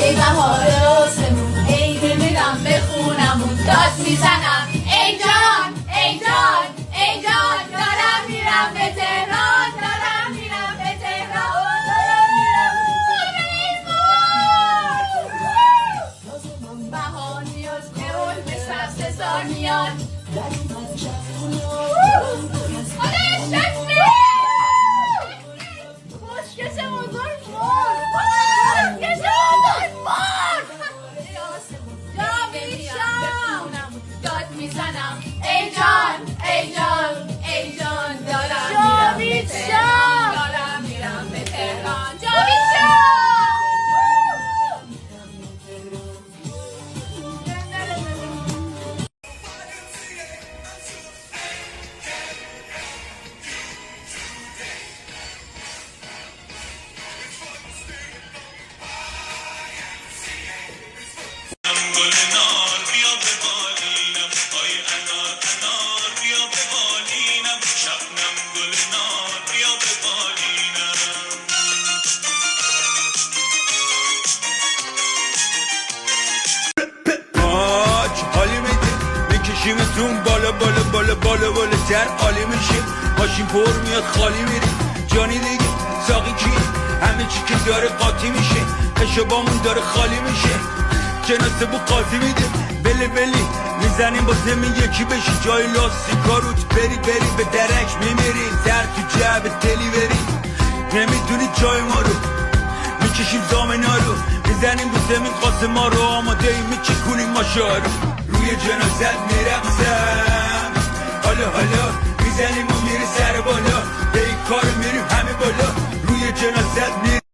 ای بهار آسمون ای دل میرم به خونمون داد میزنم ای جان ای جان ای جان دارم میرم به تهران دارم میرم به تهران دارم میرم به بهار میاد به علم سبز سار میاد میزنم ای جان ای جان ای جان دارم جاوید شاه دارم میرم به تهران جاوید شاه میکشیمتون بالا بالا بالا بالا بالا تر عالی میشه ماشین پر میاد خالی میری جانی دیگه ساقی کی همه چی که داره قاطی میشه قشبامون داره خالی میشه جناسه بو قاضی میده بله بلی میزنیم با زمین یکی بشی جای لاستیکا روت بری بری به درک میمیری در تو جعب تلی بری نمیدونی جای ما رو میکشیم زامنا رو میزنیم رو زمین قاسم ما رو آماده ای میچکونیم ماشا رو روی جنازت میرقصم حالا میزنیم و میره سر بالا به این کار میریم همه بالا روی جنازت میریم